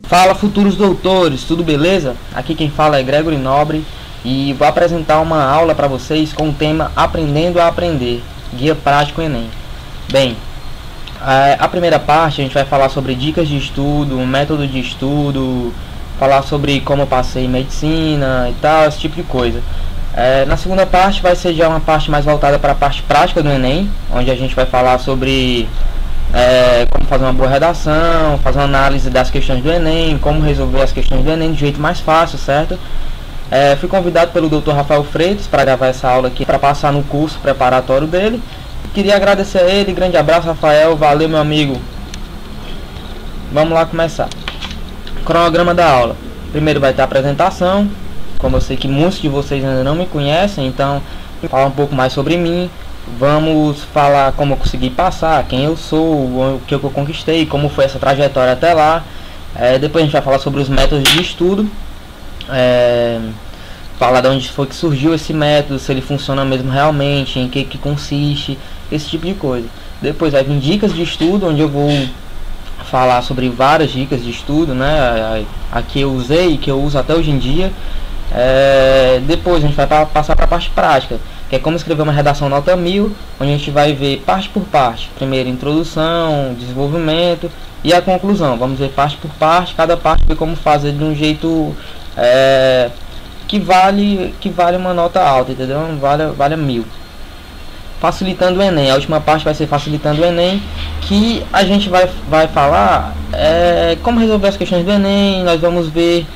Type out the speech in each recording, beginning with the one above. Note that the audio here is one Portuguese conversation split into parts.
Fala, futuros doutores, tudo beleza? Aqui quem fala é Gregory Nobre e vou apresentar uma aula para vocês com o tema Aprendendo a Aprender, Guia Prático Enem. Bem, a primeira parte a gente vai falar sobre dicas de estudo, método de estudo, falar sobre como eu passei em medicina e tal, esse tipo de coisa. Na segunda parte vai ser já uma parte mais voltada para a parte prática do Enem, onde a gente vai falar sobre como fazer uma boa redação, fazer uma análise das questões do Enem, como resolver as questões do Enem de jeito mais fácil, certo? Fui convidado pelo Dr. Rafael Freitas para gravar essa aula aqui, para passar no curso preparatório dele. Queria agradecer a ele, grande abraço, Rafael, valeu, meu amigo. Vamos lá começar. Cronograma da aula. Primeiro vai ter a apresentação, como eu sei que muitos de vocês ainda não me conhecem, então vou falar um pouco mais sobre mim. Vamos falar como eu consegui passar, quem eu sou, o que eu conquistei, como foi essa trajetória até lá. Depois a gente vai falar sobre os métodos de estudo, falar de onde foi que surgiu esse método, se ele funciona mesmo realmente, em que consiste, esse tipo de coisa. Depois vai vir dicas de estudo, onde eu vou falar sobre várias dicas de estudo, né, a que eu usei e que eu uso até hoje em dia. Depois a gente vai passar para a parte prática, que é como escrever uma redação nota 1000, onde a gente vai ver parte por parte. Primeiro introdução, desenvolvimento e a conclusão. Vamos ver parte por parte, cada parte ver como fazer de um jeito que vale uma nota alta, entendeu? Vale 1000. Facilitando o Enem, a última parte vai ser facilitando o Enem, que a gente vai falar como resolver as questões do Enem. Nós vamos ver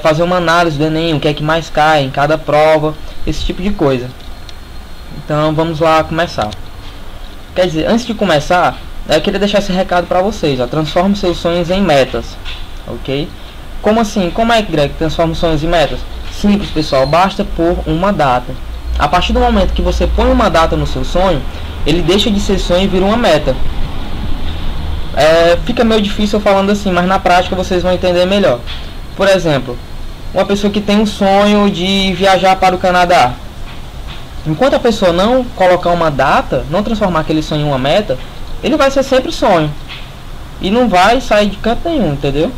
fazer uma análise do Enem, o que é que mais cai em cada prova, esse tipo de coisa. Então vamos lá começar. Quer dizer, antes de começar, eu queria deixar esse recado para vocês, transforme seus sonhos em metas, ok? Como assim? Como é que, Greg, transforma os sonhos em metas? Simples, pessoal, basta pôr uma data. A partir do momento que você põe uma data no seu sonho, ele deixa de ser sonho e vira uma meta. Fica meio difícil eu falando assim, mas na prática vocês vão entender melhor. Por exemplo, uma pessoa que tem um sonho de viajar para o Canadá. Enquanto a pessoa não colocar uma data, não transformar aquele sonho em uma meta, ele vai ser sempre sonho e não vai sair de canto nenhum, entendeu?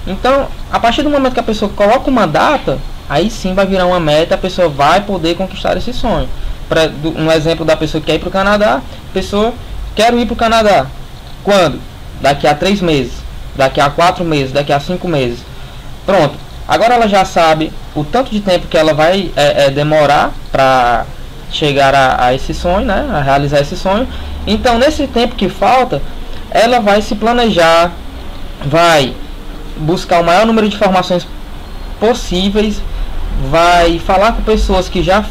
Então, a partir do momento que a pessoa coloca uma data, aí sim vai virar uma meta, a pessoa vai poder conquistar esse sonho. Um exemplo da pessoa que quer ir para o Canadá, a pessoa quer ir para o Canadá. Quando? Daqui a 3 meses, daqui a 4 meses, daqui a 5 meses. Pronto, agora ela já sabe o tanto de tempo que ela vai demorar para chegar a esse sonho, né, a realizar esse sonho. Então, nesse tempo que falta, ela vai se planejar, vai buscar o maior número de informações possíveis, vai falar com pessoas que já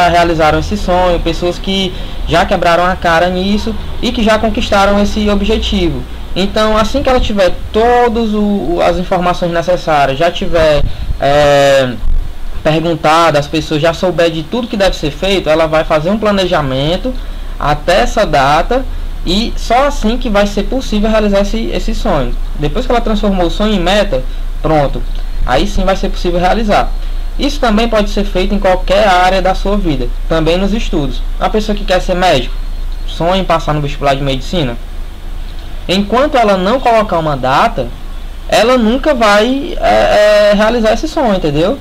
realizaram esse sonho, pessoas que já quebraram a cara nisso e que já conquistaram esse objetivo. Então, assim que ela tiver todas as informações necessárias, já tiver perguntado, as pessoas já souber de tudo que deve ser feito, ela vai fazer um planejamento até essa data, e só assim que vai ser possível realizar esse sonho. Depois que ela transformou o sonho em meta, pronto, aí sim vai ser possível realizar. Isso também pode ser feito em qualquer área da sua vida, também nos estudos. A pessoa que quer ser médico, sonha em passar no vestibular de medicina. Enquanto ela não colocar uma data, ela nunca vai realizar esse sonho, entendeu?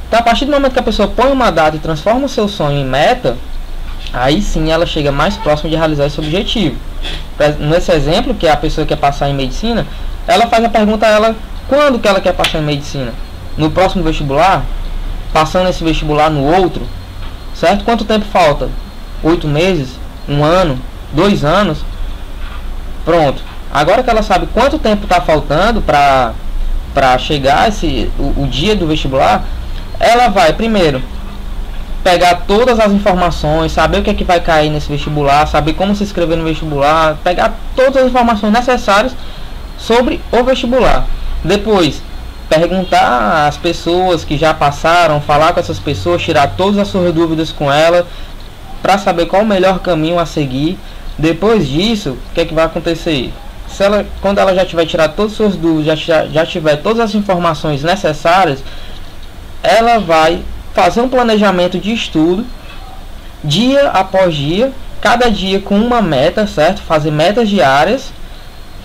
Então, a partir do momento que a pessoa põe uma data e transforma o seu sonho em meta, aí sim ela chega mais próximo de realizar esse objetivo. Nesse exemplo, que a pessoa quer passar em medicina, ela faz a pergunta a ela, quando que ela quer passar em medicina? No próximo vestibular? Passando esse vestibular no outro? Certo? Quanto tempo falta? 8 meses? 1 ano? 2 anos? Pronto. Agora que ela sabe quanto tempo está faltando para chegar o dia do vestibular, ela vai primeiro pegar todas as informações, saber o que é que vai cair nesse vestibular, saber como se inscrever no vestibular, pegar todas as informações necessárias sobre o vestibular. Depois, perguntar às pessoas que já passaram, falar com essas pessoas, tirar todas as suas dúvidas com ela, para saber qual o melhor caminho a seguir. Depois disso, o que é que vai acontecer? Quando ela já tiver tirado todas as suas dúvidas, já tiver todas as informações necessárias, ela vai fazer um planejamento de estudo, dia após dia, cada dia com uma meta, certo? Fazer metas diárias,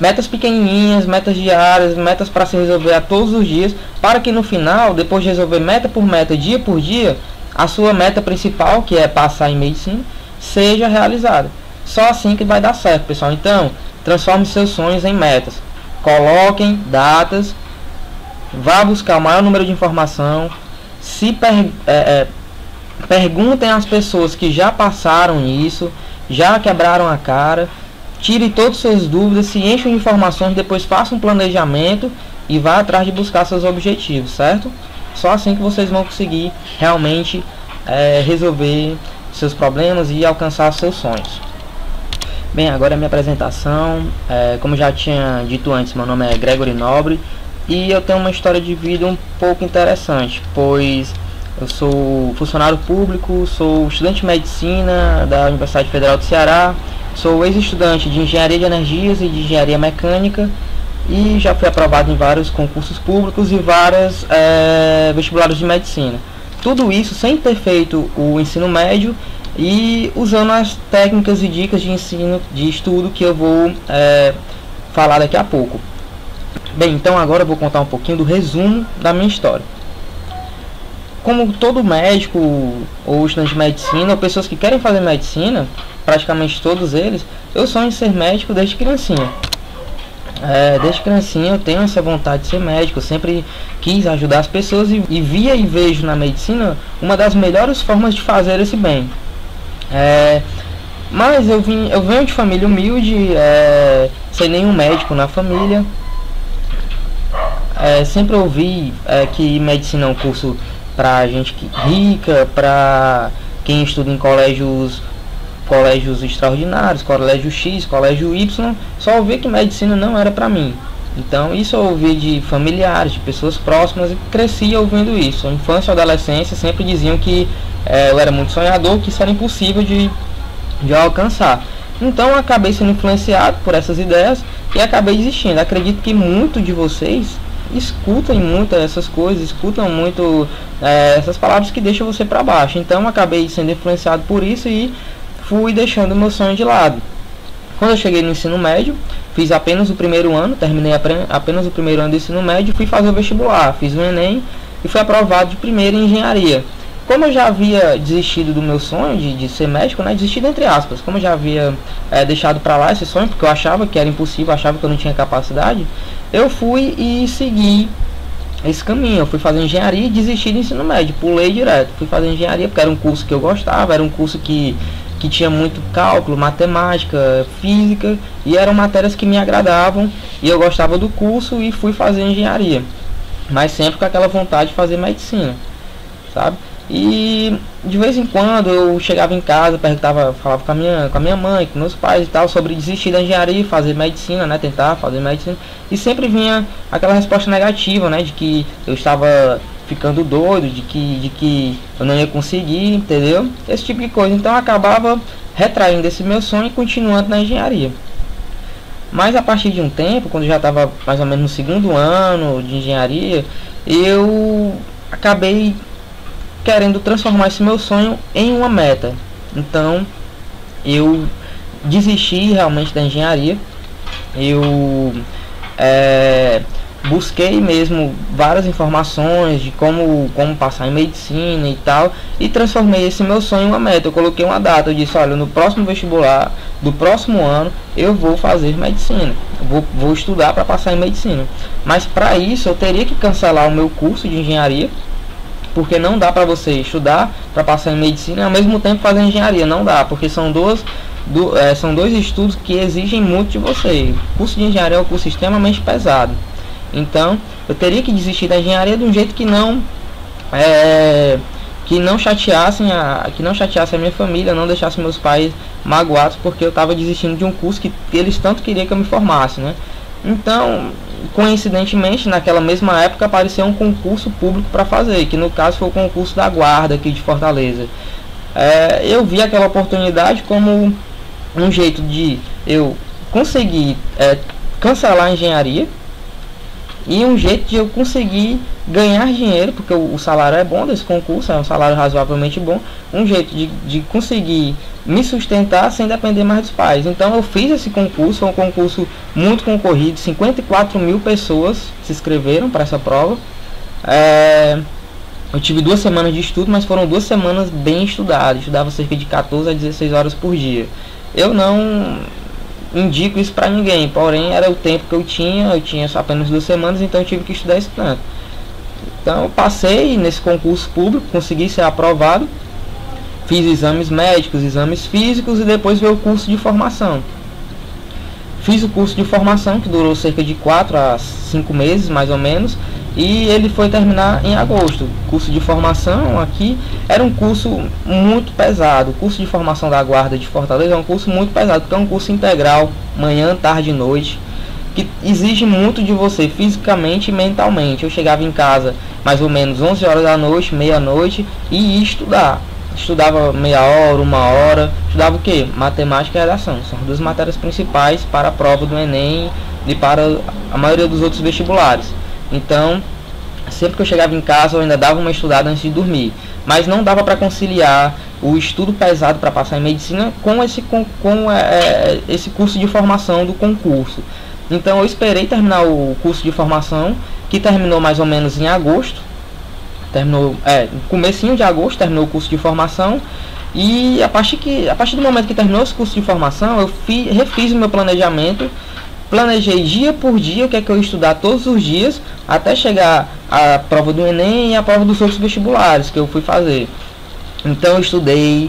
metas pequenininhas, metas diárias, metas para se resolver a todos os dias, para que no final, depois de resolver meta por meta, dia por dia, a sua meta principal, que é passar em medicina, seja realizada. Só assim que vai dar certo, pessoal. Então, transforme seus sonhos em metas. Coloquem datas, vá buscar o maior número de informação, perguntem às pessoas que já passaram isso, já quebraram a cara, tire todas as suas dúvidas, se enchem de informações, depois faça um planejamento e vá atrás de buscar seus objetivos, certo? Só assim que vocês vão conseguir realmente resolver seus problemas e alcançar seus sonhos. Bem, agora a minha apresentação. Como já tinha dito antes, meu nome é Gregory Nobre e eu tenho uma história de vida um pouco interessante, pois eu sou funcionário público, sou estudante de medicina da Universidade Federal do Ceará, sou ex-estudante de engenharia de energias e de engenharia mecânica e já fui aprovado em vários concursos públicos e vários vestibulares de medicina. Tudo isso sem ter feito o ensino médio e usando as técnicas e dicas de ensino, de estudo que eu vou falar daqui a pouco. Bem, então agora eu vou contar um pouquinho do resumo da minha história. Como todo médico ou estudante de medicina, ou pessoas que querem fazer medicina, praticamente todos eles, eu sonho em ser médico desde criancinha. Desde criancinha eu tenho essa vontade de ser médico, eu sempre quis ajudar as pessoas e via e vejo na medicina uma das melhores formas de fazer esse bem. Mas eu venho de família humilde, sem nenhum médico na família. Sempre ouvi que medicina é um curso para gente rica, para quem estuda em colégios extraordinários, colégio X, colégio Y. Só ouvi que medicina não era para mim. Então isso eu ouvi de familiares, de pessoas próximas, e cresci ouvindo isso. A infância e a adolescência sempre diziam que eu era muito sonhador, que isso era impossível de alcançar. Então eu acabei sendo influenciado por essas ideias e acabei desistindo. Acredito que muitos de vocês escutam muito essas coisas, escutam muito essas palavras que deixam você para baixo. Então eu acabei sendo influenciado por isso e fui deixando o meu sonho de lado. Quando eu cheguei no ensino médio, fiz apenas o primeiro ano, terminei apenas o primeiro ano do ensino médio, fui fazer o vestibular, fiz o Enem e fui aprovado de primeira em engenharia. Como eu já havia desistido do meu sonho de ser médico, desistido entre aspas, como eu já havia deixado para lá esse sonho, porque eu achava que era impossível, achava que eu não tinha capacidade, eu fui e segui esse caminho. Eu fui fazer engenharia e desisti do ensino médio, pulei direto, fui fazer engenharia porque era um curso que eu gostava, era um curso que tinha muito cálculo, matemática, física, e eram matérias que me agradavam e eu gostava do curso e fui fazer engenharia, mas sempre com aquela vontade de fazer medicina, sabe? E de vez em quando eu chegava em casa, falava com a minha mãe, com meus pais e tal, sobre desistir da engenharia e fazer medicina, tentar fazer medicina, e sempre vinha aquela resposta negativa, de que eu estava ficando doido, de que eu não ia conseguir, entendeu? Esse tipo de coisa. Então eu acabava retraindo esse meu sonho e continuando na engenharia. Mas a partir de um tempo, quando eu já estava mais ou menos no segundo ano de engenharia, eu acabei querendo transformar esse meu sonho em uma meta. Então eu desisti realmente da engenharia. Eu busquei mesmo várias informações de como passar em medicina e tal, e transformei esse meu sonho em uma meta. Eu coloquei uma data, eu disse, olha, no próximo vestibular do próximo ano eu vou fazer medicina, vou estudar para passar em medicina. Mas para isso eu teria que cancelar o meu curso de engenharia, porque não dá para você estudar para passar em medicina e ao mesmo tempo fazer engenharia. Não dá, porque são dois estudos que exigem muito de você. O curso de engenharia é um curso extremamente pesado. Então eu teria que desistir da engenharia de um jeito que não chateasse a minha família, não deixasse meus pais magoados, porque eu estava desistindo de um curso que eles tanto queriam que eu me formasse, Então, coincidentemente, naquela mesma época apareceu um concurso público para fazer, que no caso foi o concurso da Guarda aqui de Fortaleza. Eu vi aquela oportunidade como um jeito de eu conseguir cancelar a engenharia e um jeito de eu conseguir ganhar dinheiro, porque o salário é bom desse concurso, é um salário razoavelmente bom, um jeito de conseguir me sustentar sem depender mais dos pais. Então eu fiz esse concurso, foi um concurso muito concorrido, 54 mil pessoas se inscreveram para essa prova. Eu tive 2 semanas de estudo, mas foram 2 semanas bem estudadas, estudava cerca de 14 a 16 horas por dia. Eu não indico isso para ninguém, porém era o tempo que eu tinha só apenas 2 semanas, então eu tive que estudar esse tanto. Então eu passei nesse concurso público, consegui ser aprovado, fiz exames médicos, exames físicos e depois veio o curso de formação. Fiz o curso de formação que durou cerca de 4 a 5 meses mais ou menos, e ele foi terminar em agosto. O curso de formação aqui era um curso muito pesado. O curso de formação da Guarda de Fortaleza é um curso muito pesado, porque é um curso integral, manhã, tarde e noite, que exige muito de você fisicamente e mentalmente. Eu chegava em casa mais ou menos 11 horas da noite, meia-noite, e ia estudar. Estudava meia hora, 1 hora, estudava o que? Matemática e redação. São as 2 matérias principais para a prova do Enem e para a maioria dos outros vestibulares. Então, sempre que eu chegava em casa, eu ainda dava uma estudada antes de dormir. Mas não dava para conciliar o estudo pesado para passar em medicina com esse curso de formação do concurso. Então, eu esperei terminar o curso de formação, que terminou mais ou menos em agosto. No comecinho de agosto terminou o curso de formação. E a partir do momento que terminou esse curso de formação, eu refiz o meu planejamento. Planejei dia por dia o que é que eu ia estudar todos os dias, até chegar à prova do Enem e a prova dos outros vestibulares que eu fui fazer. Então eu estudei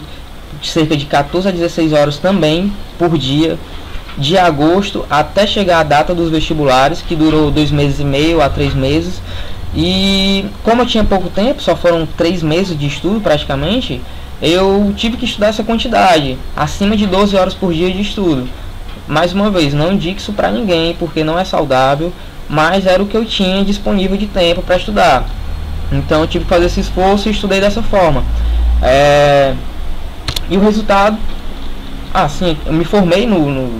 cerca de 14 a 16 horas também por dia, de agosto até chegar a data dos vestibulares, que durou 2 meses e meio a 3 meses. E como eu tinha pouco tempo, só foram 3 meses de estudo praticamente, eu tive que estudar essa quantidade, acima de 12 horas por dia de estudo. Mais uma vez, não indico isso para ninguém, porque não é saudável, mas era o que eu tinha disponível de tempo para estudar. Então eu tive que fazer esse esforço e estudei dessa forma. E o resultado, assim, eu me formei no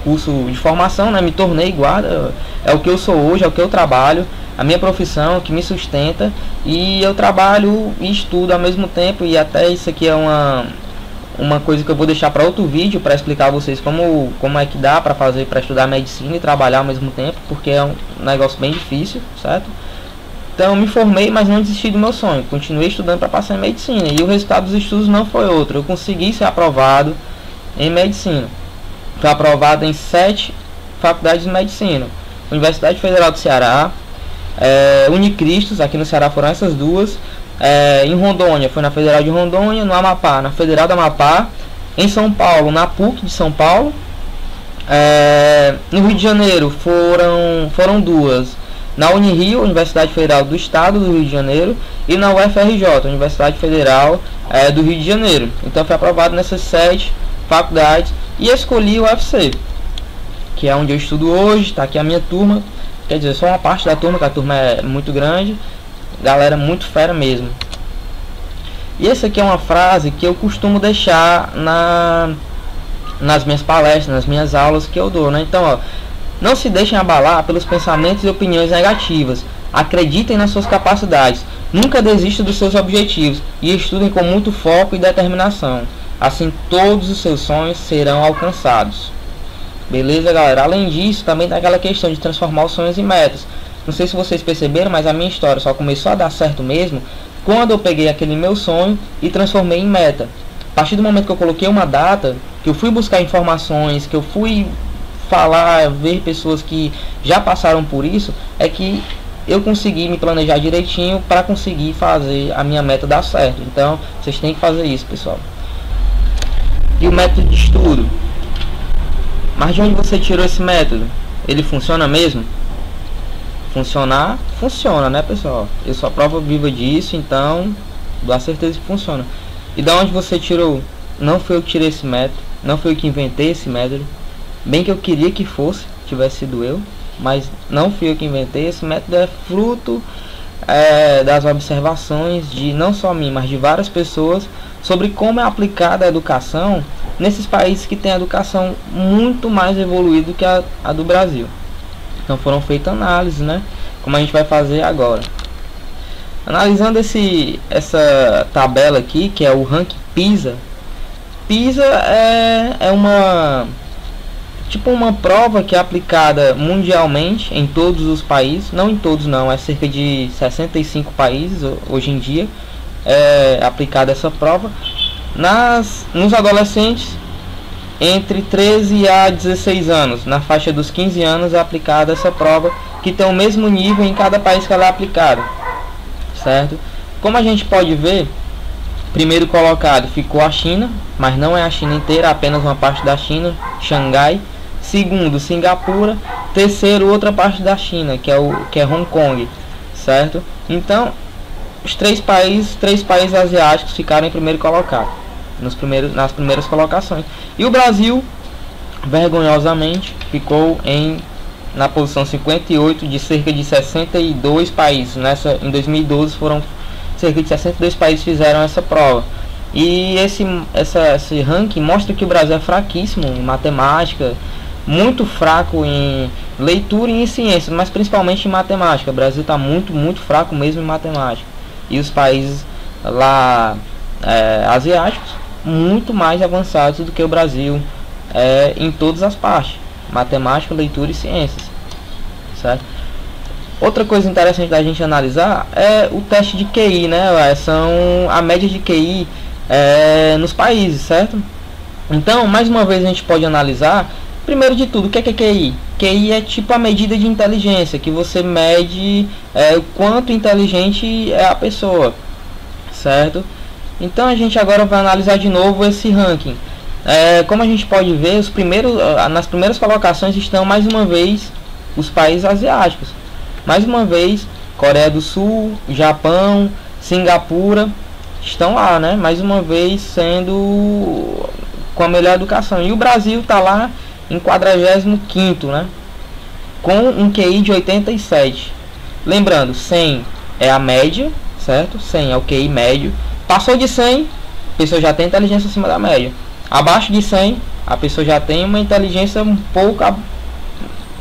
curso de formação, né? Me tornei guarda, é o que eu sou hoje, é o que eu trabalho, a minha profissão que me sustenta, e eu trabalho e estudo ao mesmo tempo. E até isso aqui é uma coisa que eu vou deixar para outro vídeo, para explicar a vocês como é que dá para fazer para estudar medicina e trabalhar ao mesmo tempo, porque é um negócio bem difícil, certo? Então eu me formei, mas não desisti do meu sonho, continuei estudando para passar em medicina, e o resultado dos estudos não foi outro. Eu consegui ser aprovado em medicina. Fui aprovado em 7 faculdades de medicina: Universidade Federal do Ceará, Unicristos, aqui no Ceará foram essas 2. Em Rondônia, foi na Federal de Rondônia. No Amapá, na Federal do Amapá. Em São Paulo, na PUC de São Paulo. No Rio de Janeiro foram 2, na Unirio, Universidade Federal do Estado do Rio de Janeiro, e na UFRJ, Universidade Federal do Rio de Janeiro. Então fui aprovado nessas 7 faculdades e escolhi o UFC, que é onde eu estudo hoje. Está aqui a minha turma, quer dizer, só uma parte da turma, que a turma é muito grande, galera muito fera mesmo. E essa aqui é uma frase que eu costumo deixar nas minhas palestras, nas minhas aulas que eu dou, né? Então, ó, não se deixem abalar pelos pensamentos e opiniões negativas. Acreditem nas suas capacidades. Nunca desistam dos seus objetivos e estudem com muito foco e determinação. Assim, todos os seus sonhos serão alcançados. Beleza, galera? Além disso, também tem aquela questão de transformar os sonhos em metas. Não sei se vocês perceberam, mas a minha história só começou a dar certo mesmo quando eu peguei aquele meu sonho e transformei em meta. A partir do momento que eu coloquei uma data, que eu fui buscar informações, que eu fui falar, ver pessoas que já passaram por isso, é que eu consegui me planejar direitinho para conseguir fazer a minha meta dar certo. Então, vocês têm que fazer isso, pessoal. E o método de estudo? Mas de onde você tirou esse método? Ele funciona mesmo? Funcionar, funciona, né, pessoal? Eu sou a prova viva disso, então dou a certeza que funciona. E da onde você tirou? Não foi eu que tirei esse método, não foi eu que inventei esse método. Bem que eu queria que fosse, tivesse sido eu, mas não fui eu que inventei. Esse método é fruto das observações de não só mim, mas de várias pessoas, sobre como é aplicada a educação nesses países que têm a educação muito mais evoluída que a do Brasil. Então foram feitas análises, né? como a gente vai fazer agora. Analisando essa tabela aqui, que é o ranking PISA. PISA é uma prova que é aplicada mundialmente em todos os países, não em todos não, é cerca de 65 países hoje em dia é aplicada essa prova nos adolescentes entre 13 a 16 anos. Na faixa dos 15 anos é aplicada essa prova, que tem o mesmo nível em cada país que ela é aplicada, certo? Como a gente pode ver, primeiro colocado ficou a China, mas não é a China inteira, apenas uma parte da China, Xangai. Segundo, Singapura. Terceiro, outra parte da China, que é Hong Kong, certo? Então, os três países asiáticos ficaram em primeiro colocado, nas primeiras colocações. E o Brasil, vergonhosamente, ficou na posição 58 de cerca de 62 países. Em 2012 foram cerca de 62 países que fizeram essa prova. E esse ranking mostra que o Brasil é fraquíssimo em matemática, muito fraco em leitura e em ciências, mas principalmente em matemática. O Brasil está muito, muito fraco mesmo em matemática. E os países lá asiáticos, muito mais avançados do que o Brasil em todas as partes: matemática, leitura e ciências, certo? Outra coisa interessante da gente analisar é o teste de QI, né? São a média de QI nos países, certo? Então, mais uma vez, a gente pode analisar, primeiro de tudo, o que é QI? QI é tipo a medida de inteligência, que você mede o quanto inteligente é a pessoa, certo? Então a gente agora vai analisar de novo esse ranking. Como a gente pode ver, nas primeiras colocações estão mais uma vez os países asiáticos. Mais uma vez, Coreia do Sul, Japão, Singapura estão lá, né? Mais uma vez sendo com a melhor educação. E o Brasil está lá em 45º, né? Com um QI de 87. Lembrando, 100 é a média, certo? 100 é o QI médio. Passou de 100, a pessoa já tem inteligência acima da média. Abaixo de 100, a pessoa já tem uma inteligência um pouco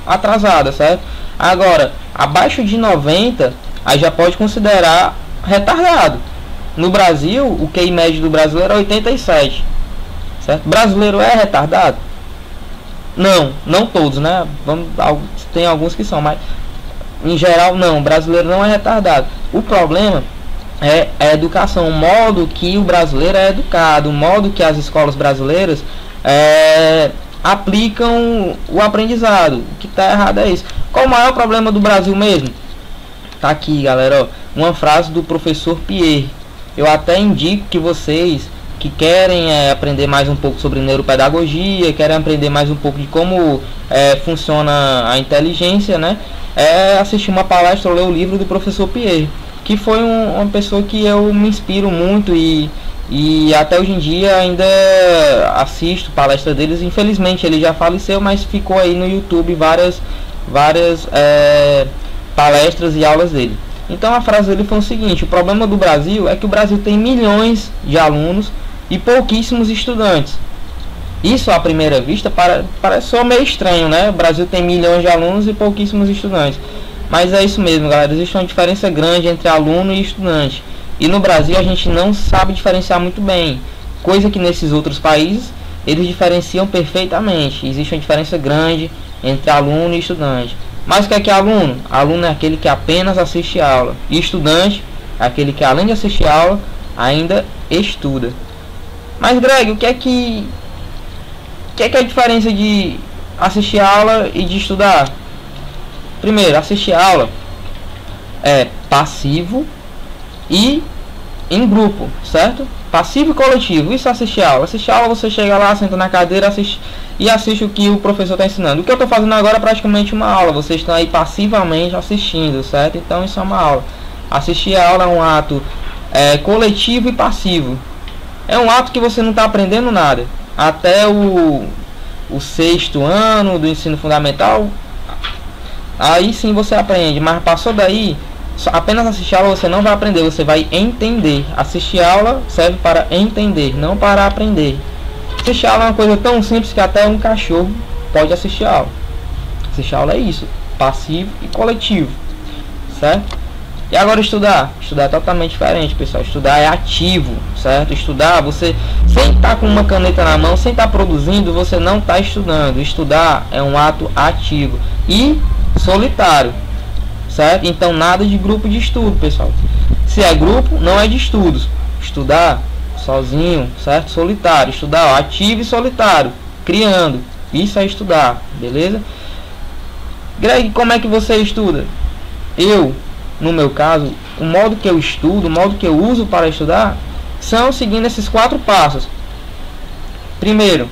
atrasada, certo? Agora, abaixo de 90, aí já pode considerar retardado. No Brasil, o QI médio do brasileiro é 87, certo? Brasileiro é retardado? Não todos, né? Tem alguns que são, mas em geral não, o brasileiro não é retardado. O problema é a educação, o modo que o brasileiro é educado, o modo que as escolas brasileiras aplicam o aprendizado. O que está errado é isso. Qual o maior problema do Brasil mesmo? Tá aqui, galera, ó, uma frase do professor Pierre. Eu até indico que vocês que querem aprender mais um pouco sobre neuropedagogia, querem aprender mais um pouco de como funciona a inteligência, né? Assistir uma palestra ou ler o livro do professor Pierre, que foi uma pessoa que eu me inspiro muito e até hoje em dia ainda assisto palestra deles. Infelizmente ele já faleceu, mas ficou aí no YouTube várias palestras e aulas dele. Então a frase dele foi o seguinte: o problema do Brasil é que o Brasil tem milhões de alunos e pouquíssimos estudantes. Isso à primeira vista parece só meio estranho, né? O Brasil tem milhões de alunos e pouquíssimos estudantes. Mas é isso mesmo, galera. Existe uma diferença grande entre aluno e estudante. E no Brasil a gente não sabe diferenciar muito bem, coisa que nesses outros países eles diferenciam perfeitamente. Existe uma diferença grande entre aluno e estudante. Mas o que é aluno? Aluno é aquele que apenas assiste a aula. E estudante é aquele que, além de assistir a aula, ainda estuda. Mas, Greg, o que é a diferença de assistir a aula e de estudar? Primeiro, assistir a aula é passivo e em grupo, certo? Passivo e coletivo. Isso é assistir a aula. Assistir a aula, você chega lá, senta na cadeira, assiste o que o professor está ensinando. O que eu estou fazendo agora é praticamente uma aula. Vocês estão aí passivamente assistindo, certo? Então isso é uma aula. Assistir a aula é um ato coletivo e passivo. É um ato que você não está aprendendo nada. Até o 6º ano do ensino fundamental, aí sim você aprende. Mas passou daí, apenas assistir a aula você não vai aprender, você vai entender. Assistir a aula serve para entender, não para aprender. Assistir a aula é uma coisa tão simples que até um cachorro pode assistir a aula. Assistir a aula é isso, passivo e coletivo. certo? E agora estudar é totalmente diferente, pessoal. Estudar é ativo, certo? Estudar, você sem estar com uma caneta na mão, sem estar produzindo, você não está estudando. Estudar é um ato ativo e solitário, certo? Então nada de grupo de estudo, pessoal. Se é grupo, não é de estudos. Estudar sozinho, certo? Solitário. Estudar, ó, ativo e solitário, criando. Isso é estudar, beleza? Greg, como é que você estuda? No meu caso, o modo que eu estudo, o modo que eu uso para estudar, são seguindo esses 4 passos. Primeiro,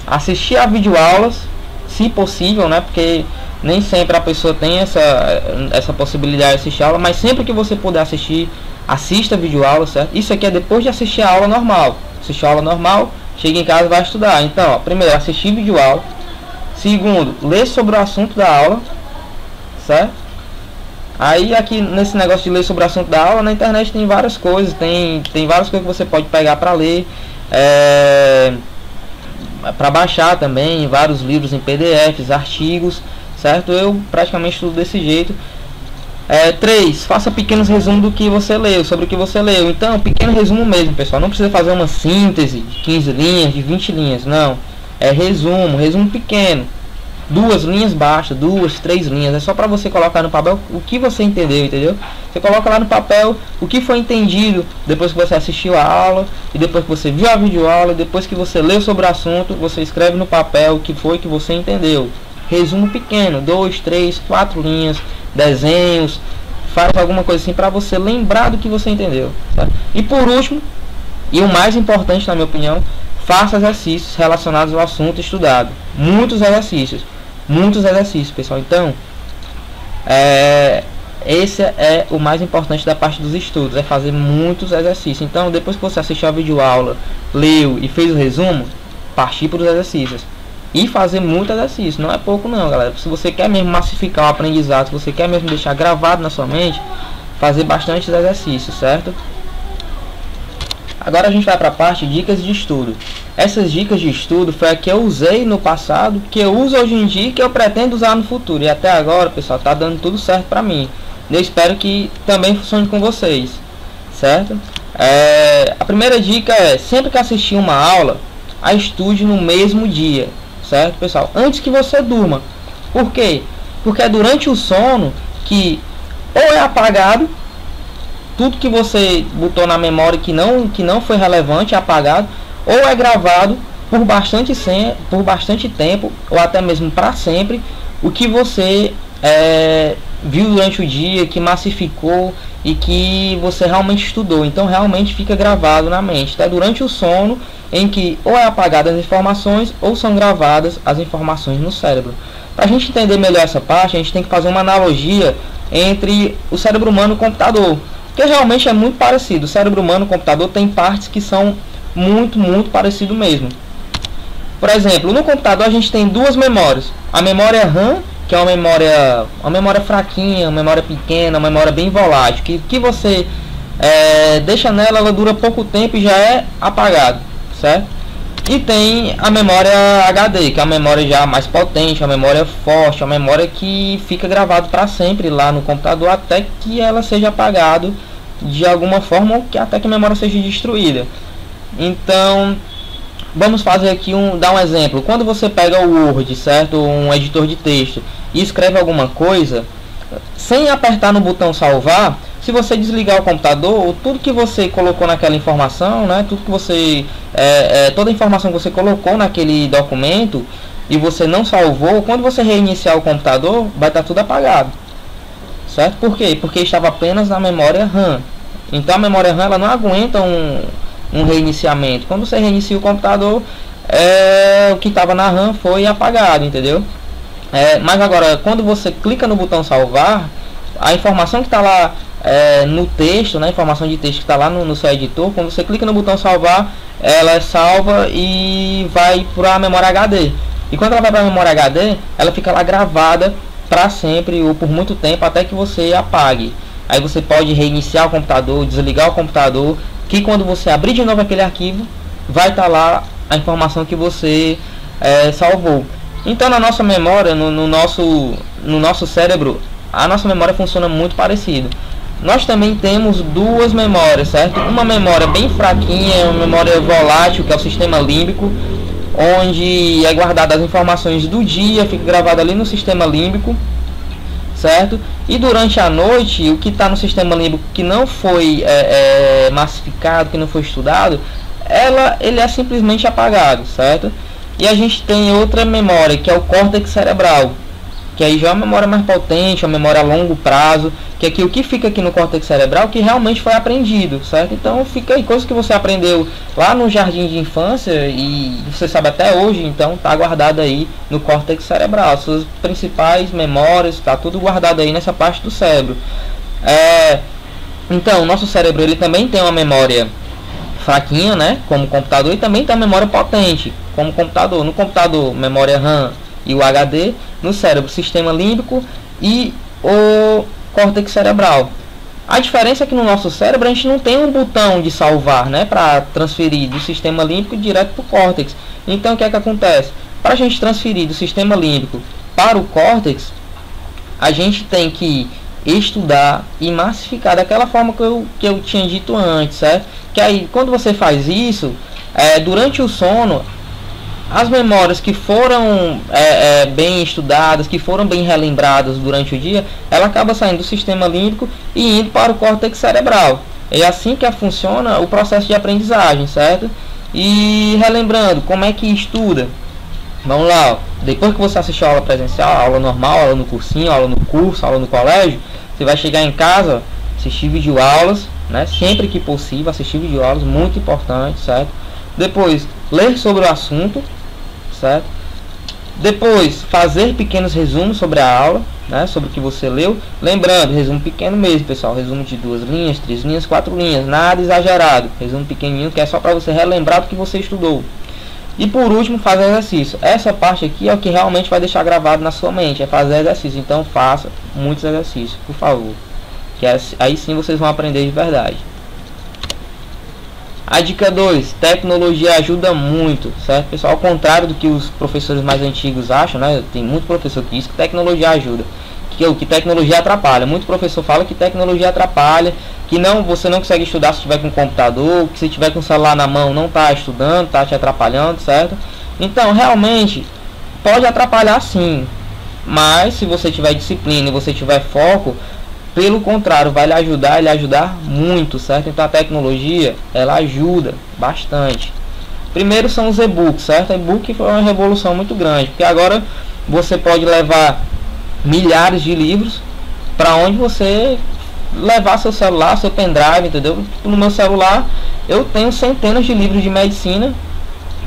assistir a videoaulas, se possível, né? Porque nem sempre a pessoa tem essa possibilidade de assistir a aula, mas sempre que você puder assistir, assista a videoaula, certo? Isso aqui é depois de assistir a aula normal. Assistir a aula normal, chega em casa e vai estudar. Então, ó, primeiro, assistir videoaula. Segundo, ler sobre o assunto da aula, certo? Aí aqui nesse negócio de ler sobre o assunto da aula, na internet tem várias coisas, tem várias coisas que você pode pegar para ler, para baixar também, vários livros em PDFs, artigos, certo? Eu praticamente estudo desse jeito. 3. Faça pequenos resumos do que você leu, sobre o que você leu. Então, pequeno resumo mesmo, pessoal. Não precisa fazer uma síntese de 15 linhas, de 20 linhas, não. É resumo pequeno. 2 linhas baixas, 2, 3 linhas. É só para você colocar no papel o que você entendeu, entendeu? Você coloca lá no papel o que foi entendido depois que você assistiu a aula, e depois que você viu a videoaula, depois que você leu sobre o assunto, você escreve no papel o que foi que você entendeu. Resumo pequeno, 2, 3, 4 linhas, desenhos, faz alguma coisa assim para você lembrar do que você entendeu, tá? E por último, e o mais importante na minha opinião, faça exercícios relacionados ao assunto estudado. Muitos exercícios, pessoal. Então, esse é o mais importante da parte dos estudos, é fazer muitos exercícios. Então, depois que você assistiu a videoaula, leu e fez o resumo, partir para os exercícios. E fazer muito exercício, não é pouco não, galera. Se você quer mesmo massificar o aprendizado, se você quer mesmo deixar gravado na sua mente, fazer bastante exercícios, certo? Agora a gente vai para a parte de dicas de estudo. Essas dicas de estudo foi a que eu usei no passado, que eu uso hoje em dia e que eu pretendo usar no futuro. E até agora, pessoal, tá dando tudo certo para mim. Eu espero que também funcione com vocês, certo? A primeira dica é, sempre que assistir uma aula, estude no mesmo dia, certo, pessoal? Antes que você durma. Por quê? Porque é durante o sono que ou é apagado tudo que você botou na memória que não foi relevante, é apagado, ou é gravado por bastante tempo, ou até mesmo para sempre, o que você viu durante o dia, que massificou e que você realmente estudou. Então realmente fica gravado na mente. É durante o sono em que ou é apagadas as informações ou são gravadas as informações no cérebro. Para a gente entender melhor essa parte, a gente tem que fazer uma analogia entre o cérebro humano e o computador, que realmente é muito parecido. O cérebro humano e o computador tem partes que são muito parecido mesmo. Por exemplo, no computador a gente tem 2 memórias. A memória RAM, que é uma memória fraquinha, uma memória pequena, uma memória bem volátil, que você deixa nela, ela dura pouco tempo e já é apagado, certo? E tem a memória HD, que é a memória já mais potente, a memória forte, a memória que fica gravado para sempre lá no computador até que ela seja apagado de alguma forma, ou que até que a memória seja destruída. Então, vamos fazer aqui dar um exemplo. Quando você pega o Word, certo, um editor de texto, e escreve alguma coisa, sem apertar no botão salvar, se você desligar o computador, tudo que você colocou naquela informação, né, tudo que você toda a informação que você colocou naquele documento e você não salvou, quando você reiniciar o computador, vai estar tudo apagado, certo? Por quê? Porque estava apenas na memória RAM. Então a memória RAM ela não aguenta um reiniciamento. Quando você reinicia o computador, o que estava na RAM foi apagado, entendeu? Mas agora, quando você clica no botão salvar, a informação que está lá no texto, né, informação de texto que está lá no seu editor, quando você clica no botão salvar, ela é salva e vai para a memória HD. E quando ela vai para a memória HD, ela fica lá gravada para sempre ou por muito tempo até que você apague. Aí você pode reiniciar o computador, desligar o computador, que quando você abrir de novo aquele arquivo, vai estar lá a informação que você salvou. Então na nossa memória, no nosso cérebro, a nossa memória funciona muito parecido. Nós também temos duas memórias, certo? Uma memória bem fraquinha, uma memória volátil, que é o sistema límbico, onde é guardada as informações do dia, fica gravado ali no sistema límbico, certo? E durante a noite, o que está no sistema límbico que não foi massificado, que não foi estudado, ele é simplesmente apagado, certo? E a gente tem outra memória, que é o córtex cerebral, que aí já é uma memória mais potente, uma memória a longo prazo, que aqui o que fica aqui no córtex cerebral que realmente foi aprendido, certo? Então fica aí coisas que você aprendeu lá no jardim de infância e você sabe até hoje, então tá guardado aí no córtex cerebral, suas principais memórias, tá tudo guardado aí nessa parte do cérebro. Então o nosso cérebro ele também tem uma memória fraquinha, né, como computador, e também tem uma memória potente como computador. No computador, memória RAM e o HD, no cérebro, sistema límbico e o córtex cerebral. A diferença é que no nosso cérebro a gente não tem um botão de salvar, né, para transferir do sistema límbico direto para o córtex. Então o que é que acontece? Para a gente transferir do sistema límbico para o córtex, a gente tem que estudar e massificar daquela forma que eu tinha dito antes, certo? Que aí quando você faz isso, durante o sono, as memórias que foram bem estudadas, que foram bem relembradas durante o dia, ela acaba saindo do sistema límbico e indo para o córtex cerebral. É assim que funciona o processo de aprendizagem, certo? E relembrando, como é que estuda? Vamos lá, ó. Depois que você assistir a aula presencial, aula normal, aula no cursinho, aula no curso, aula no colégio, você vai chegar em casa, assistir videoaulas, né? Sempre que possível, assistir videoaulas, muito importante, certo? Depois, ler sobre o assunto, certo? Depois, fazer pequenos resumos sobre a aula, né? Sobre o que você leu. Lembrando, resumo pequeno mesmo, pessoal. Resumo de 2 linhas, 3 linhas, 4 linhas. Nada exagerado. Resumo pequenininho, que é só para você relembrar do que você estudou. E por último, fazer exercício. Essa parte aqui é o que realmente vai deixar gravado na sua mente. É fazer exercício. Então, faça muitos exercícios, por favor. Que aí sim vocês vão aprender de verdade. A dica 2, tecnologia ajuda muito, certo, pessoal? Ao contrário do que os professores mais antigos acham, né? Tem muito professor que diz que tecnologia ajuda, que tecnologia atrapalha. Muito professor fala que tecnologia atrapalha, que você não consegue estudar se tiver com computador, que se tiver com o celular na mão não está estudando, está te atrapalhando, certo? Então, realmente, pode atrapalhar sim, mas se você tiver disciplina e você tiver foco, pelo contrário, vai lhe ajudar muito, certo? Então a tecnologia, ela ajuda bastante. Primeiro são os e-books, certo? E-book foi uma revolução muito grande, porque agora você pode levar milhares de livros para onde você levar seu celular, seu pendrive, entendeu? No meu celular eu tenho centenas de livros de medicina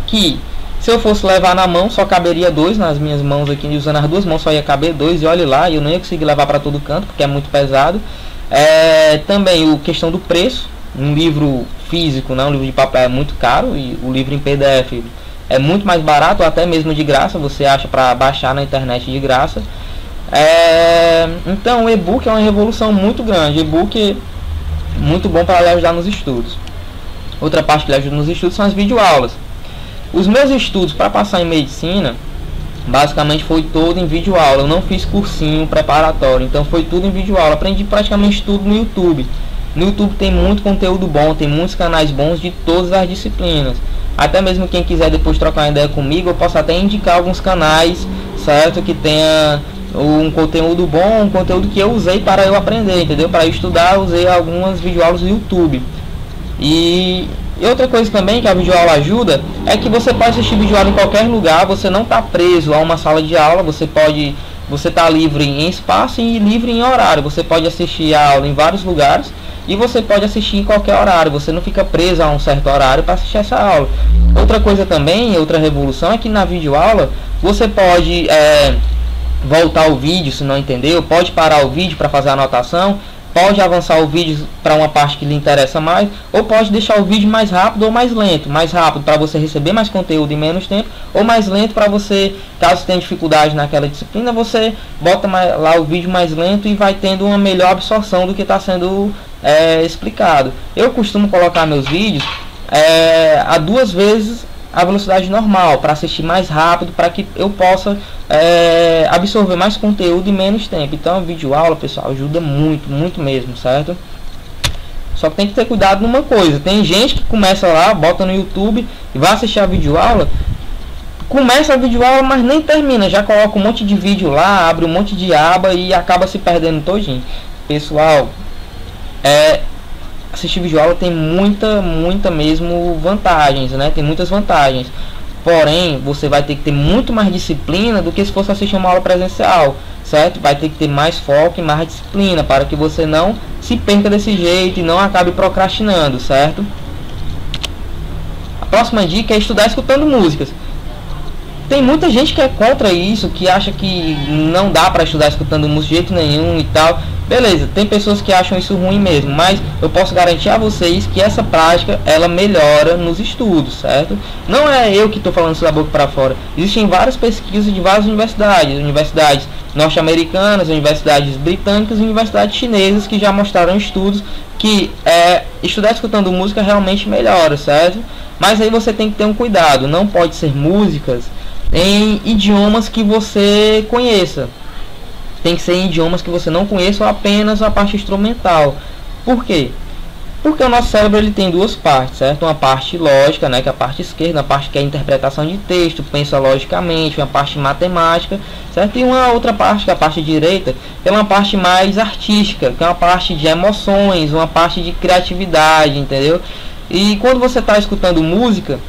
que, se eu fosse levar na mão, só caberia 2 nas minhas mãos aqui, usando as 2 mãos só ia caber 2, e olhe lá, eu não ia conseguir levar para todo canto, porque é muito pesado. Também a questão do preço, um livro físico, né, um livro de papel é muito caro, e o livro em PDF é muito mais barato, ou até mesmo de graça, você acha para baixar na internet de graça. Então o e-book é uma revolução muito grande, e-book muito bom para lhe ajudar nos estudos. Outra parte que lhe ajuda nos estudos são as videoaulas. Os meus estudos para passar em medicina, basicamente foi todo em videoaula. Eu não fiz cursinho preparatório, então foi tudo em videoaula. Aprendi praticamente tudo no YouTube. No YouTube tem muito conteúdo bom, tem muitos canais bons de todas as disciplinas. Até mesmo quem quiser depois trocar uma ideia comigo, eu posso até indicar alguns canais, certo? Que tenha um conteúdo bom, um conteúdo que eu usei para eu aprender, entendeu? Para estudar, eu usei algumas videoaulas do YouTube. E outra coisa também que a videoaula ajuda é que você pode assistir videoaula em qualquer lugar, você não está preso a uma sala de aula, você está livre em espaço e livre em horário, você pode assistir a aula em vários lugares e você pode assistir em qualquer horário, você não fica preso a um certo horário para assistir essa aula. Outra coisa também, outra revolução, é que na videoaula você pode voltar o vídeo se não entendeu, pode parar o vídeo para fazer a anotação, pode avançar o vídeo para uma parte que lhe interessa mais, ou pode deixar o vídeo mais rápido ou mais lento. Mais rápido para você receber mais conteúdo em menos tempo, ou mais lento para você, caso tenha dificuldade naquela disciplina, você bota lá o vídeo mais lento e vai tendo uma melhor absorção do que está sendo explicado. Eu costumo colocar meus vídeos a 2 vezes a velocidade normal, para assistir mais rápido, para que eu possa absorver mais conteúdo em menos tempo. Então a videoaula, pessoal, ajuda muito, muito mesmo, certo? Só que tem que ter cuidado numa coisa. Tem gente que começa lá, bota no YouTube e vai assistir a videoaula, começa a videoaula, mas nem termina, já coloca um monte de vídeo lá, abre um monte de aba e acaba se perdendo todinho. Pessoal, assistir videoaula tem muita mesmo vantagens, né? Tem muitas vantagens. Porém, você vai ter que ter muito mais disciplina do que se fosse assistir uma aula presencial, certo? Vai ter que ter mais foco e mais disciplina para que você não se perca desse jeito e não acabe procrastinando, certo? A próxima dica é estudar escutando músicas. Tem muita gente que é contra isso, que acha que não dá para estudar escutando música de jeito nenhum e tal. Beleza, tem pessoas que acham isso ruim mesmo, mas eu posso garantir a vocês que essa prática, ela melhora nos estudos, certo? Não é eu que estou falando isso da boca para fora. Existem várias pesquisas de várias universidades norte-americanas, universidades britânicas e universidades chinesas que já mostraram estudos que estudar escutando música realmente melhora, certo? Mas aí você tem que ter um cuidado, não pode ser músicas em idiomas que você conheça. Tem que ser em idiomas que você não conheça ou apenas a parte instrumental. Por quê? Porque o nosso cérebro ele tem duas partes, certo? Uma parte lógica, né, que é a parte esquerda, uma parte que é a interpretação de texto, pensa logicamente, uma parte matemática, certo? E uma outra parte, que é a parte direita, que é uma parte mais artística, que é uma parte de emoções, uma parte de criatividade, entendeu? E quando você está escutando música,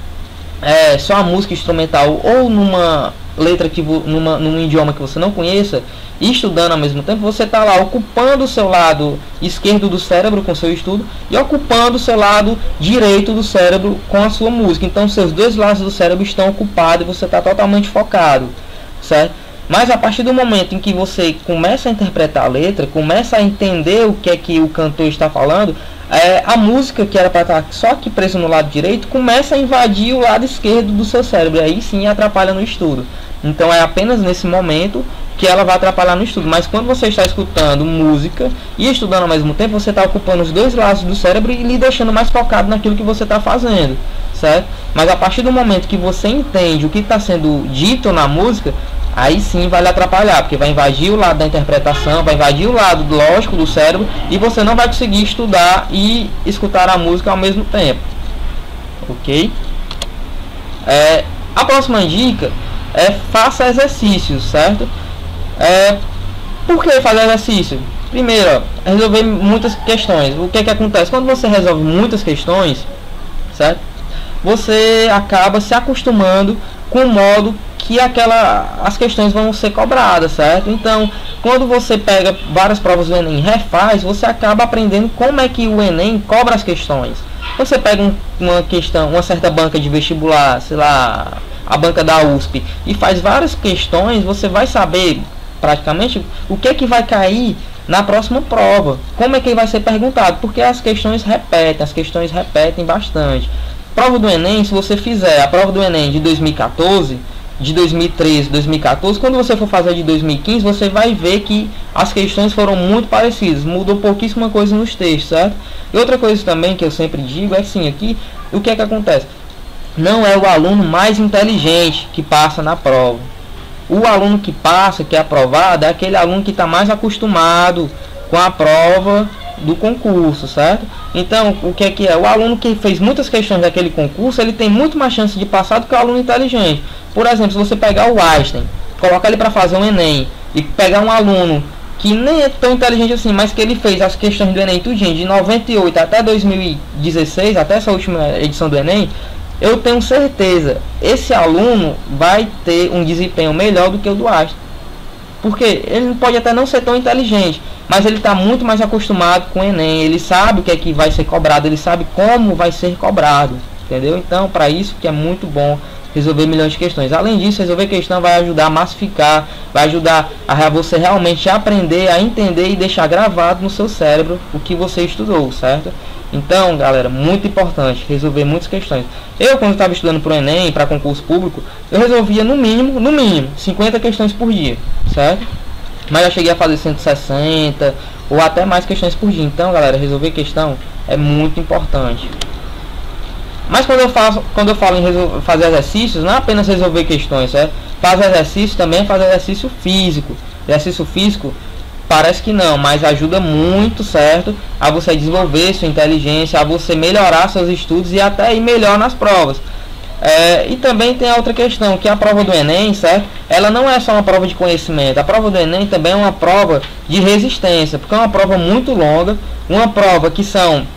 só a música instrumental ou numa letra num idioma que você não conheça e estudando ao mesmo tempo, você está lá ocupando o seu lado esquerdo do cérebro com o seu estudo e ocupando o seu lado direito do cérebro com a sua música. Então seus dois lados do cérebro estão ocupados e você está totalmente focado, certo? Mas a partir do momento em que você começa a interpretar a letra, começa a entender o que é que o cantor está falando, a música que era para estar só aqui presa no lado direito começa a invadir o lado esquerdo do seu cérebro, e aí sim atrapalha no estudo. Então é apenas nesse momento que ela vai atrapalhar no estudo. Mas quando você está escutando música e estudando ao mesmo tempo, você está ocupando os dois lados do cérebro e lhe deixando mais focado naquilo que você está fazendo, certo? Mas a partir do momento que você entende o que está sendo dito na música, aí sim vai lhe atrapalhar, porque vai invadir o lado da interpretação, vai invadir o lado lógico do cérebro e você não vai conseguir estudar e escutar a música ao mesmo tempo, ok? A próxima dica faça exercícios, certo? Por que fazer exercício? Primeiro, resolver muitas questões. O que acontece? Quando você resolve muitas questões, certo? Você acaba se acostumando com o modo que as questões vão ser cobradas, certo? Então, quando você pega várias provas do Enem e refaz, você acaba aprendendo como é que o Enem cobra as questões. Você pega uma certa banca de vestibular, sei lá, a banca da USP, e faz várias questões, você vai saber praticamente o que é que vai cair na próxima prova, como é que vai ser perguntado, porque as questões repetem bastante. Prova do Enem, se você fizer a prova do Enem de 2014, de 2013, 2014, quando você for fazer de 2015, você vai ver que as questões foram muito parecidas, mudou pouquíssima coisa nos textos, certo? E outra coisa também que eu sempre digo é que sim, aqui, o que é que acontece? Não é o aluno mais inteligente que passa na prova. O aluno que passa, que é aprovado, é aquele aluno que está mais acostumado com a prova do concurso, certo? Então, o que é? O aluno que fez muitas questões daquele concurso, ele tem muito mais chance de passar do que o aluno inteligente. Por exemplo, se você pegar o Einstein, colocar ele para fazer um Enem, e pegar um aluno que nem é tão inteligente assim, mas que ele fez as questões do Enem tudinho, de 98 até 2016, até essa última edição do Enem, eu tenho certeza, esse aluno vai ter um desempenho melhor do que o do Einstein. Porque ele pode até não ser tão inteligente, mas ele está muito mais acostumado com o Enem, ele sabe o que é que vai ser cobrado, ele sabe como vai ser cobrado, entendeu? Então, para isso que é muito bom resolver milhões de questões. Além disso, resolver questão vai ajudar a massificar, vai ajudar a você realmente aprender, a entender e deixar gravado no seu cérebro o que você estudou, certo? Então, galera, muito importante resolver muitas questões. Eu, quando estava estudando para o Enem, para concurso público, eu resolvia no mínimo 50 questões por dia, certo? Mas eu cheguei a fazer 160 ou até mais questões por dia. Então, galera, resolver questão é muito importante. Mas quando eu falo em fazer exercícios, não é apenas resolver questões, certo? Faz exercício também, faz exercício físico. Exercício físico parece que não, mas ajuda muito, certo? A você desenvolver sua inteligência, a você melhorar seus estudos e até ir melhor nas provas. E também tem a outra questão, que a prova do Enem, certo? Ela não é só uma prova de conhecimento. A prova do Enem também é uma prova de resistência, porque é uma prova muito longa, uma prova que são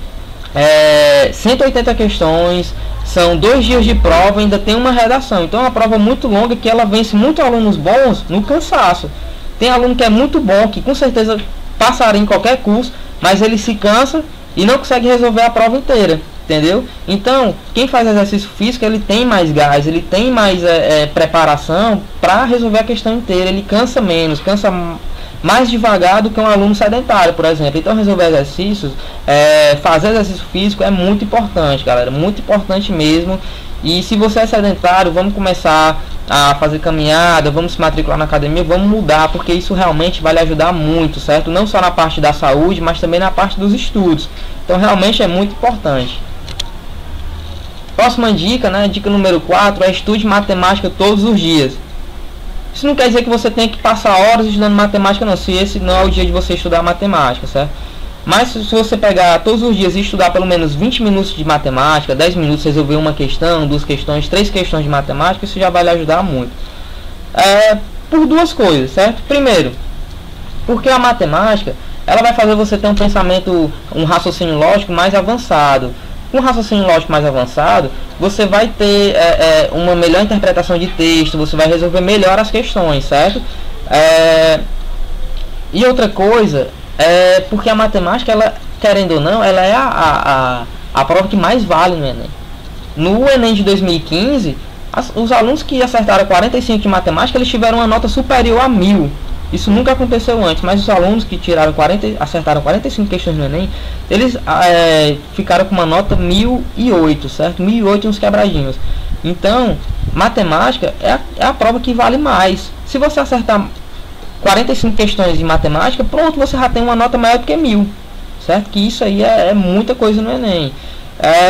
180 questões, são 2 dias de prova, ainda tem uma redação. Então é uma prova muito longa que ela vence muitos alunos bons no cansaço. Tem aluno que é muito bom, que com certeza passaria em qualquer curso, mas ele se cansa e não consegue resolver a prova inteira, entendeu? Então, quem faz exercício físico, ele tem mais gás, ele tem mais preparação para resolver a questão inteira, ele cansa menos, cansa mais devagar do que um aluno sedentário, por exemplo. Então, resolver exercícios, fazer exercício físico é muito importante, galera, muito importante mesmo. E se você é sedentário, vamos começar a fazer caminhada, vamos se matricular na academia, vamos mudar, porque isso realmente vai lhe ajudar muito, certo? Não só na parte da saúde, mas também na parte dos estudos. Então realmente é muito importante. Próxima dica, né? Dica número 4 é estude matemática todos os dias. Isso não quer dizer que você tem que passar horas estudando matemática, não, se esse não é o dia de você estudar matemática, certo? Mas se você pegar todos os dias e estudar pelo menos 20 minutos de matemática, 10 minutos resolver uma questão, 2 questões, 3 questões de matemática, isso já vai lhe ajudar muito. Por 2 coisas, certo? Primeiro, porque a matemática, ela vai fazer você ter um pensamento, um raciocínio lógico mais avançado. Com um raciocínio lógico mais avançado, você vai ter uma melhor interpretação de texto, você vai resolver melhor as questões, certo? E outra coisa, porque a matemática, ela, querendo ou não, ela é a prova que mais vale no Enem. No Enem de 2015, os alunos que acertaram 45 de matemática, eles tiveram uma nota superior a 1000. Isso nunca aconteceu antes, mas os alunos que acertaram 45 questões no Enem, eles ficaram com uma nota 1008, certo? 1008 e uns quebradinhos. Então, matemática é a prova que vale mais. Se você acertar 45 questões de matemática, pronto, você já tem uma nota maior do que 1000, certo? Que isso aí é muita coisa no Enem.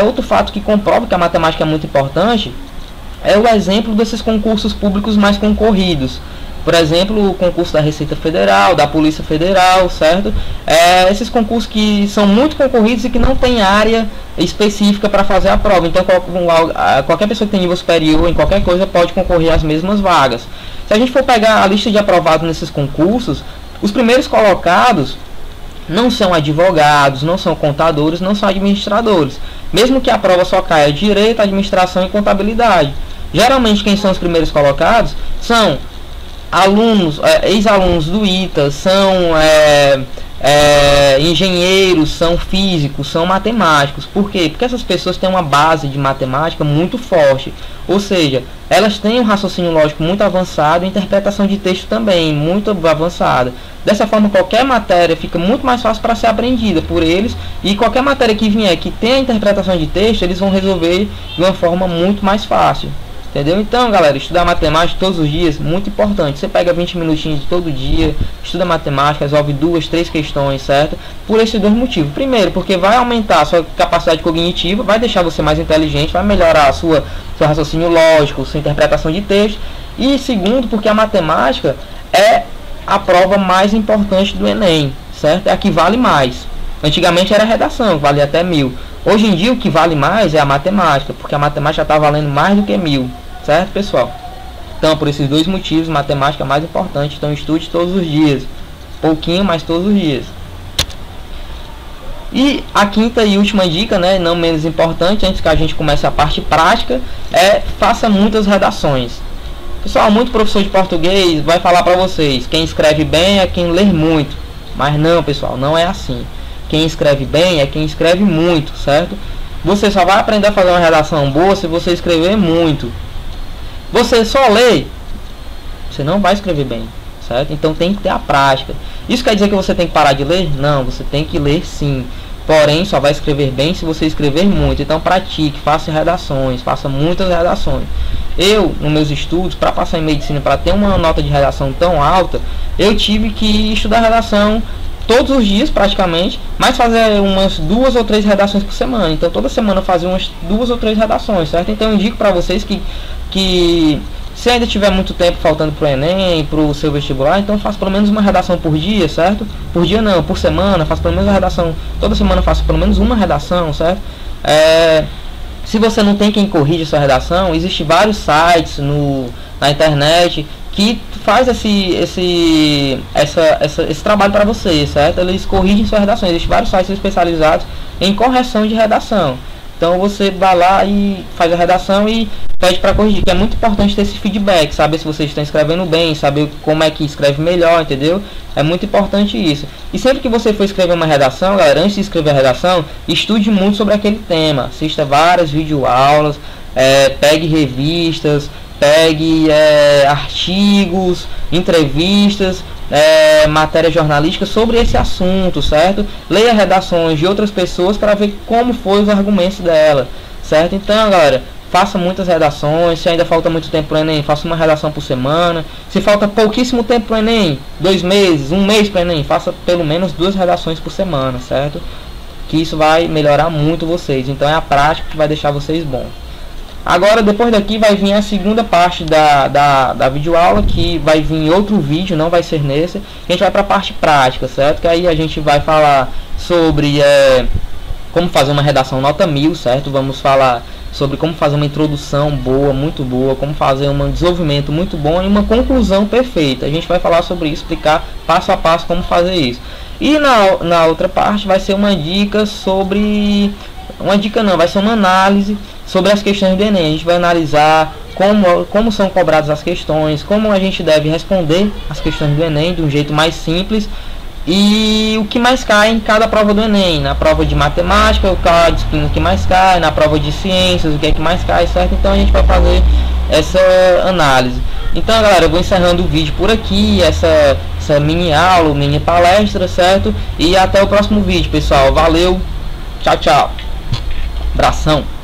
Outro fato que comprova que a matemática é muito importante é o exemplo desses concursos públicos mais concorridos. Por exemplo, o concurso da Receita Federal, da Polícia Federal, certo? Esses concursos que são muito concorridos e que não tem área específica para fazer a prova. Então, qualquer pessoa que tem nível superior em qualquer coisa pode concorrer às mesmas vagas. Se a gente for pegar a lista de aprovados nesses concursos, os primeiros colocados não são advogados, não são contadores, não são administradores. Mesmo que a prova só caia direito, administração e contabilidade. Geralmente, quem são os primeiros colocados são alunos, ex-alunos do ITA, são engenheiros, são físicos, são matemáticos. Por quê? Porque essas pessoas têm uma base de matemática muito forte, ou seja, elas têm um raciocínio lógico muito avançado e interpretação de texto também muito avançada. Dessa forma, qualquer matéria fica muito mais fácil para ser aprendida por eles, e qualquer matéria que vier que tenha interpretação de texto, eles vão resolver de uma forma muito mais fácil. Entendeu? Então, galera, estudar matemática todos os dias, muito importante. Você pega 20 minutinhos todo dia, estuda matemática, resolve 2, 3 questões, certo? Por esses 2 motivos. Primeiro, porque vai aumentar a sua capacidade cognitiva, vai deixar você mais inteligente, vai melhorar seu raciocínio lógico, sua interpretação de texto. E segundo, porque a matemática é a prova mais importante do Enem, certo? É a que vale mais. Antigamente era a redação, que valia até 1000. Hoje em dia o que vale mais é a matemática, porque a matemática está valendo mais do que 1000, certo, pessoal? Então, por esses 2 motivos, matemática é mais importante. Então, estude todos os dias, pouquinho, mas todos os dias. E a quinta e última dica, né, não menos importante, antes que a gente comece a parte prática, faça muitas redações. Pessoal, muito professor de português vai falar para vocês, quem escreve bem é quem lê muito. Mas não, pessoal, não é assim. Quem escreve bem é quem escreve muito, certo? Você só vai aprender a fazer uma redação boa se você escrever muito. Você só lê, você não vai escrever bem, certo? Então tem que ter a prática. Isso quer dizer que você tem que parar de ler? Não, você tem que ler sim. Porém, só vai escrever bem se você escrever muito. Então pratique, faça redações, faça muitas redações. Eu, nos meus estudos, para passar em medicina, para ter uma nota de redação tão alta, eu tive que estudar redação todos os dias praticamente, mas fazer umas 2 ou 3 redações por semana. Então toda semana eu fazia umas 2 ou 3 redações, certo? Então eu indico para vocês que Se ainda tiver muito tempo faltando pro Enem, pro seu vestibular, então faça pelo menos uma redação por dia, certo? Por dia não, por semana, faça pelo menos uma redação, toda semana faça pelo menos uma redação, certo? Se você não tem quem corrija sua redação, existem vários sites na internet que faz esse trabalho para você, certo? Eles corrigem sua redação. Existem vários sites especializados em correção de redação. Então você vai lá e faz a redação e pede para corrigir, que é muito importante ter esse feedback, saber se vocês estão escrevendo bem, saber como é que escreve melhor, entendeu? É muito importante isso. E sempre que você for escrever uma redação, galera, antes de escrever a redação, estude muito sobre aquele tema, assista várias videoaulas, pegue revistas, pegue artigos, entrevistas, matéria jornalística sobre esse assunto, certo? Leia redações de outras pessoas para ver como foi os argumentos dela, certo? Então, galera, faça muitas redações. Se ainda falta muito tempo para o Enem, faça uma redação por semana. Se falta pouquíssimo tempo para o Enem, 2 meses, 1 mês para o Enem, faça pelo menos 2 redações por semana, certo? Que isso vai melhorar muito vocês. Então é a prática que vai deixar vocês bons. Agora, depois daqui vai vir a segunda parte da videoaula, que vai vir em outro vídeo, não vai ser nesse. A gente vai para a parte prática, certo? Que aí a gente vai falar sobre como fazer uma redação nota 1000, certo? Vamos falar sobre como fazer uma introdução boa, muito boa, como fazer um desenvolvimento muito bom e uma conclusão perfeita. A gente vai falar sobre isso, explicar passo a passo como fazer isso. E na outra parte vai ser uma dica sobre... Uma dica não, vai ser uma análise sobre as questões do Enem. A gente vai analisar como são cobradas as questões, como a gente deve responder as questões do Enem de um jeito mais simples e o que mais cai em cada prova do Enem. Na prova de matemática, qual a disciplina que mais cai, na prova de ciências, o que é que mais cai, certo? Então a gente vai fazer essa análise. Então, galera, eu vou encerrando o vídeo por aqui, essa mini aula, mini palestra, certo? E até o próximo vídeo, pessoal. Valeu, tchau, tchau. Abração.